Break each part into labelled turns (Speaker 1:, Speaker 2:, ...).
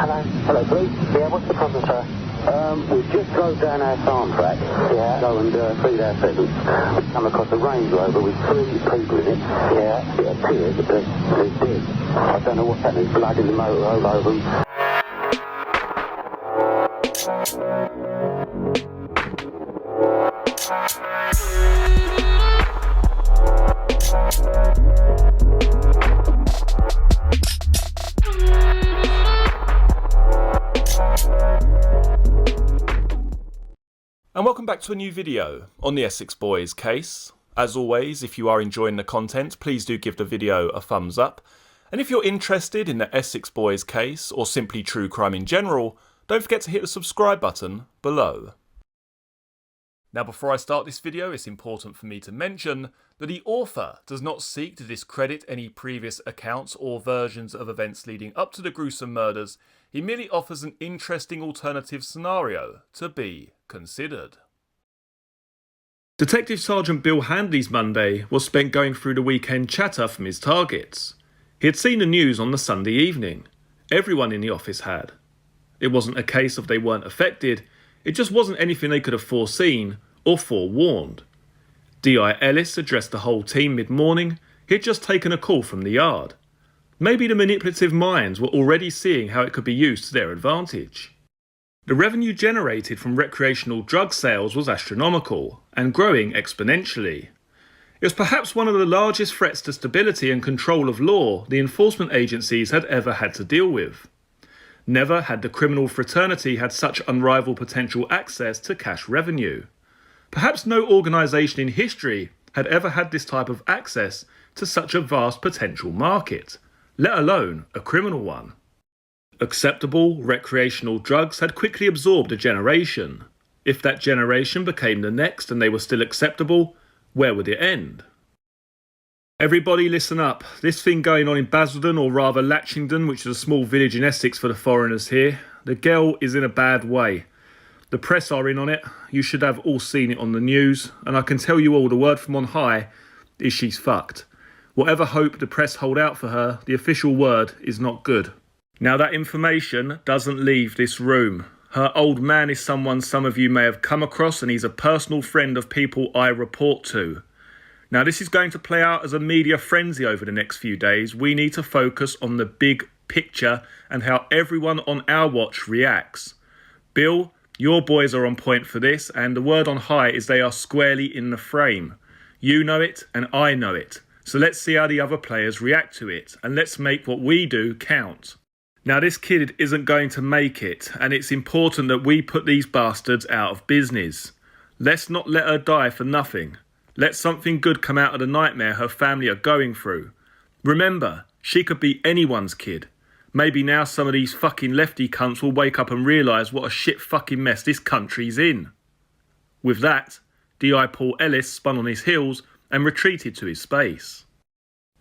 Speaker 1: Hello. Hello, police. Yeah, what's the problem, sir? We just drove down our farm track. Yeah. Go and feed our pheasants. We come across a Range Rover with 3 people in it. Yeah. It appears that they're dead. I don't know what's happening. Blood in the motor all over them.
Speaker 2: And welcome back to a new video on the Essex Boys case. As always, if you are enjoying the content, please do give the video a thumbs up. And if you're interested in the Essex Boys case, or simply true crime in general, don't forget to hit the subscribe button below. Now, before I start this video, it's important for me to mention that the author does not seek to discredit any previous accounts or versions of events leading up to the gruesome murders. He merely offers an interesting alternative scenario to be considered. Detective Sergeant Bill Handley's Monday was spent going through the weekend chatter from his targets. He had seen the news on the Sunday evening. Everyone in the office had. It wasn't a case of they weren't affected, it just wasn't anything they could have foreseen or forewarned. D.I. Ellis addressed the whole team mid-morning. He had just taken a call from the yard. Maybe the manipulative minds were already seeing how it could be used to their advantage. The revenue generated from recreational drug sales was astronomical and growing exponentially. It was perhaps one of the largest threats to stability and control of law the enforcement agencies had ever had to deal with. Never had the criminal fraternity had such unrivaled potential access to cash revenue. Perhaps no organisation in history had ever had this type of access to such a vast potential market, let alone a criminal one. Acceptable recreational drugs had quickly absorbed a generation. If that generation became the next and they were still acceptable, where would it end? Everybody listen up. This thing going on in Basildon, or rather Latchington, which is a small village in Essex for the foreigners here, the girl is in a bad way. The press are in on it. You should have all seen it on the news, and I can tell you all the word from on high is she's fucked. Whatever hope the press hold out for her, the official word is not good. Now that information doesn't leave this room. Her old man is someone some of you may have come across, and he's a personal friend of people I report to. Now this is going to play out as a media frenzy over the next few days. We need to focus on the big picture and how everyone on our watch reacts. Bill, your boys are on point for this, and the word on high is they are squarely in the frame. You know it and I know it. So let's see how the other players react to it, and let's make what we do count. Now this kid isn't going to make it, and it's important that we put these bastards out of business. Let's not let her die for nothing. Let something good come out of the nightmare her family are going through. Remember, she could be anyone's kid. Maybe now some of these fucking lefty cunts will wake up and realise what a shit fucking mess this country's in. With that, D.I. Paul Ellis spun on his heels and retreated to his space.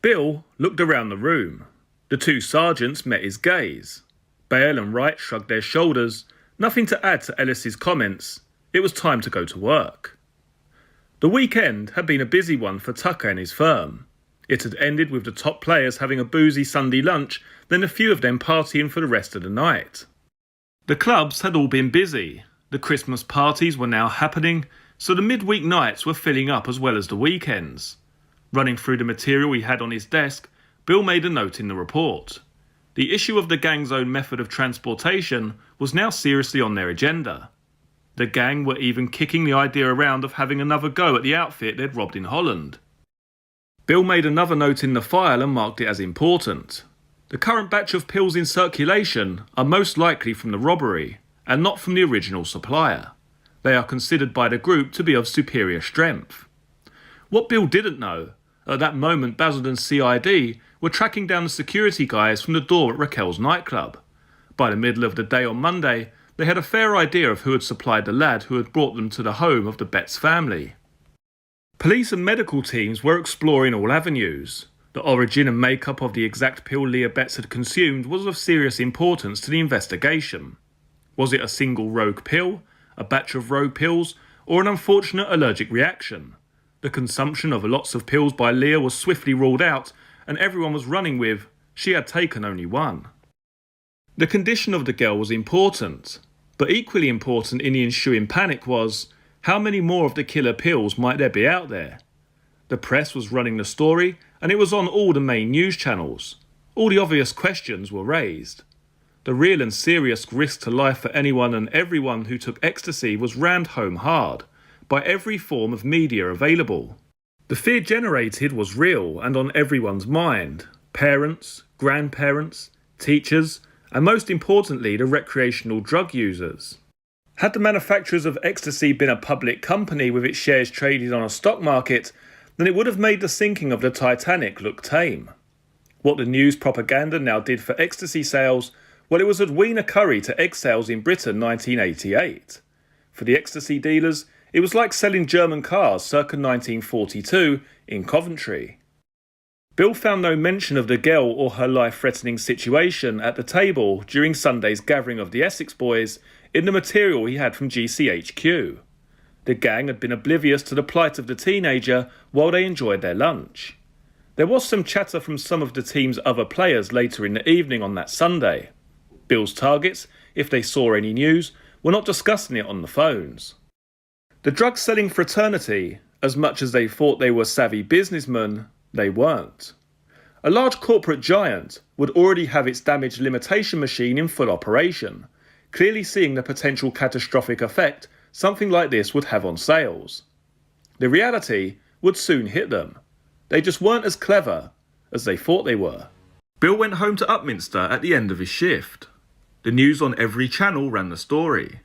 Speaker 2: Bill looked around the room. The two sergeants met his gaze. Bale and Wright shrugged their shoulders. Nothing to add to Ellis's comments. It was time to go to work. The weekend had been a busy one for Tucker and his firm. It had ended with the top players having a boozy Sunday lunch, then a few of them partying for the rest of the night. The clubs had all been busy. The Christmas parties were now happening, so the midweek nights were filling up as well as the weekends. Running through the material he had on his desk, Bill made a note in the report. The issue of the gang's own method of transportation was now seriously on their agenda. The gang were even kicking the idea around of having another go at the outfit they'd robbed in Holland. Bill made another note in the file and marked it as important. The current batch of pills in circulation are most likely from the robbery, and not from the original supplier. They are considered by the group to be of superior strength. What Bill didn't know, at that moment Basildon CID were tracking down the security guys from the door at Raquel's nightclub. By the middle of the day on Monday, they had a fair idea of who had supplied the lad who had brought them to the home of the Betts family. Police and medical teams were exploring all avenues. The origin and makeup of the exact pill Leah Betts had consumed was of serious importance to the investigation. Was it a single rogue pill, a batch of rogue pills, or an unfortunate allergic reaction? The consumption of lots of pills by Leah was swiftly ruled out, and everyone was running with, she had taken only one. The condition of the girl was important, but equally important in the ensuing panic was, how many more of the killer pills might there be out there? The press was running the story, and it was on all the main news channels. All the obvious questions were raised. The real and serious risk to life for anyone and everyone who took ecstasy was rammed home hard, by every form of media available. The fear generated was real and on everyone's mind. Parents, grandparents, teachers, and most importantly the recreational drug users. Had the manufacturers of ecstasy been a public company with its shares traded on a stock market, then it would have made the sinking of the Titanic look tame. What the news propaganda now did for ecstasy sales, well, it was a Wiener Curry to egg sales in Britain 1988. For the ecstasy dealers, it was like selling German cars circa 1942 in Coventry. Bill found no mention of the girl or her life-threatening situation at the table during Sunday's gathering of the Essex boys in the material he had from GCHQ. The gang had been oblivious to the plight of the teenager while they enjoyed their lunch. There was some chatter from some of the team's other players later in the evening on that Sunday. Bill's targets, if they saw any news, were not discussing it on the phones. The drug-selling fraternity, as much as they thought they were savvy businessmen, they weren't. A large corporate giant would already have its damage limitation machine in full operation, clearly seeing the potential catastrophic effect something like this would have on sales. The reality would soon hit them. They just weren't as clever as they thought they were. Bill went home to Upminster at the end of his shift. The news on every channel ran the story.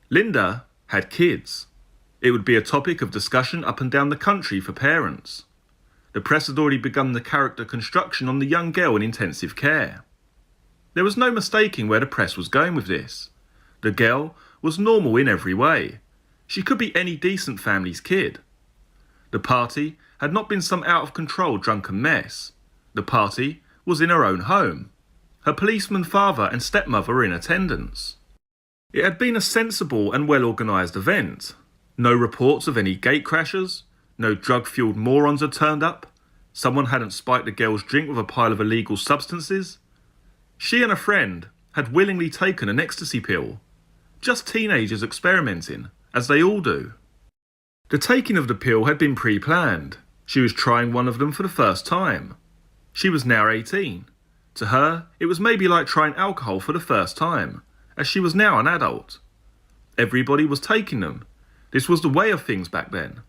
Speaker 2: Linda had kids. It would be a topic of discussion up and down the country for parents. The press had already begun the character construction on the young girl in intensive care. There was no mistaking where the press was going with this. The girl was normal in every way. She could be any decent family's kid. The party had not been some out-of-control drunken mess. The party was in her own home. Her policeman father and stepmother were in attendance. It had been a sensible and well-organised event. No reports of any gatecrashers. No drug-fueled morons had turned up. Someone hadn't spiked the girl's drink with a pile of illegal substances. She and a friend had willingly taken an ecstasy pill. Just teenagers experimenting, as they all do. The taking of the pill had been pre-planned. She was trying one of them for the first time. She was now 18. To her, it was maybe like trying alcohol for the first time, as she was now an adult. Everybody was taking them. This was the way of things back then.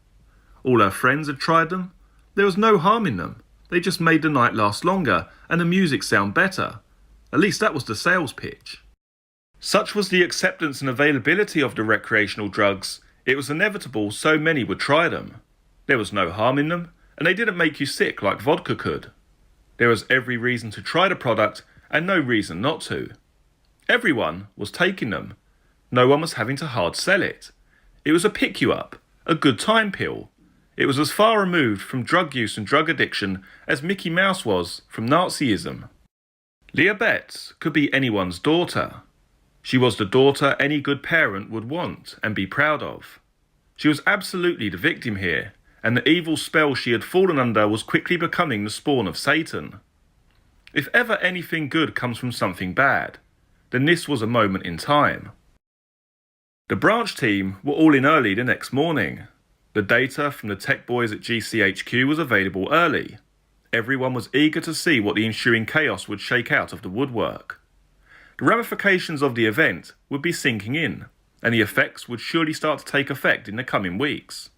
Speaker 2: All her friends had tried them. There was no harm in them. They just made the night last longer and the music sound better. At least that was the sales pitch. Such was the acceptance and availability of the recreational drugs, it was inevitable so many would try them. There was no harm in them, and they didn't make you sick like vodka could. There was every reason to try the product and no reason not to. Everyone was taking them. No one was having to hard sell it. It was a pick-you-up, a good time pill. It was as far removed from drug use and drug addiction as Mickey Mouse was from Nazism. Leah Betts could be anyone's daughter. She was the daughter any good parent would want and be proud of. She was absolutely the victim here, and the evil spell she had fallen under was quickly becoming the spawn of Satan. If ever anything good comes from something bad, then this was a moment in time. The branch team were all in early the next morning. The data from the tech boys at GCHQ was available early. Everyone was eager to see what the ensuing chaos would shake out of the woodwork. The ramifications of the event would be sinking in, and the effects would surely start to take effect in the coming weeks.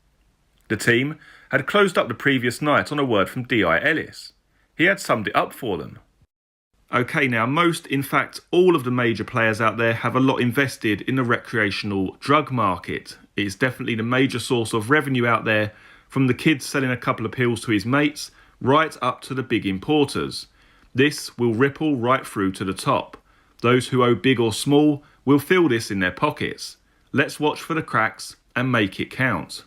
Speaker 2: The team had closed up the previous night on a word from D.I. Ellis. He had summed it up for them. Okay, now most, in fact all of the major players out there have a lot invested in the recreational drug market. It is definitely the major source of revenue out there, from the kid selling a couple of pills to his mates, right up to the big importers. This will ripple right through to the top. Those who owe big or small will feel this in their pockets. Let's watch for the cracks and make it count.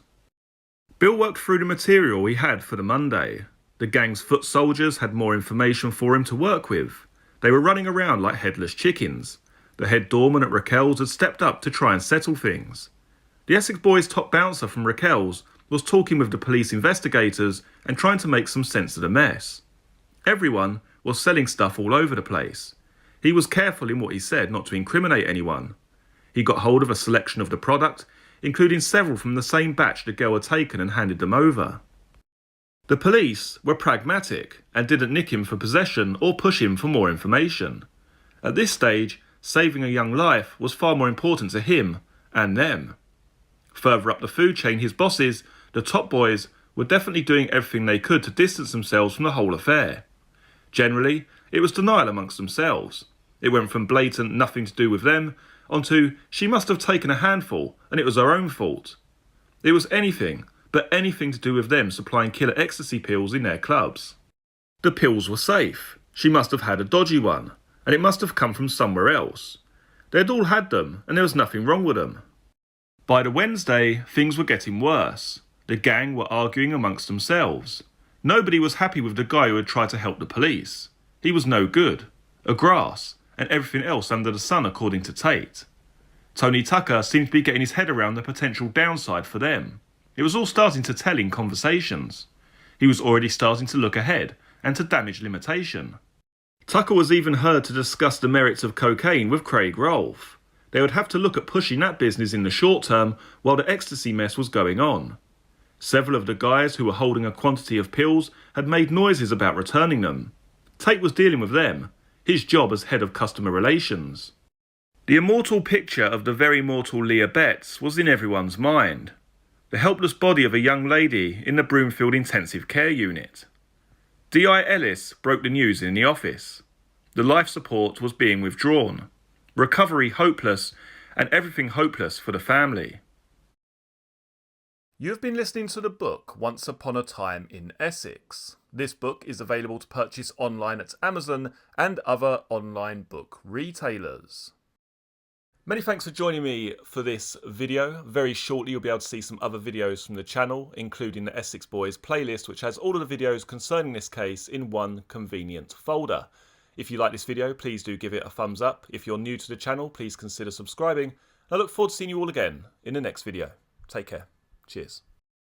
Speaker 2: Bill worked through the material he had for the Monday. The gang's foot soldiers had more information for him to work with. They were running around like headless chickens. The head doorman at Raquel's had stepped up to try and settle things. The Essex boys' top bouncer from Raquel's was talking with the police investigators and trying to make some sense of the mess. Everyone was selling stuff all over the place. He was careful in what he said not to incriminate anyone. He got hold of a selection of the product, including several from the same batch the girl had taken, and handed them over. The police were pragmatic and didn't nick him for possession or push him for more information. At this stage, saving a young life was far more important to him and them. Further up the food chain, his bosses, the top boys, were definitely doing everything they could to distance themselves from the whole affair. Generally, it was denial amongst themselves. It went from blatant nothing to do with them onto she must have taken a handful and it was her own fault. It was anything but anything to do with them supplying killer ecstasy pills in their clubs. The pills were safe. She must have had a dodgy one, and it must have come from somewhere else. They had all had them, and there was nothing wrong with them. By the Wednesday, things were getting worse. The gang were arguing amongst themselves. Nobody was happy with the guy who had tried to help the police. He was no good. A grass, and everything else under the sun, according to Tate. Tony Tucker seemed to be getting his head around the potential downside for them. It was all starting to tell in conversations. He was already starting to look ahead and to damage limitation. Tucker was even heard to discuss the merits of cocaine with Craig Rolfe. They would have to look at pushing that business in the short term while the ecstasy mess was going on. Several of the guys who were holding a quantity of pills had made noises about returning them. Tate was dealing with them, his job as head of customer relations. The immortal picture of the very mortal Leah Betts was in everyone's mind. The helpless body of a young lady in the Broomfield Intensive Care Unit. D.I. Ellis broke the news in the office. The life support was being withdrawn. Recovery hopeless, and everything hopeless for the family. You've been listening to the book Once Upon a Time in Essex. This book is available to purchase online at Amazon and other online book retailers. Many thanks for joining me for this video. Very shortly you'll be able to see some other videos from the channel, including the Essex Boys playlist, which has all of the videos concerning this case in one convenient folder. If you like this video, please do give it a thumbs up. If you're new to the channel, please consider subscribing. I look forward to seeing you all again in the next video. Take care. Cheers.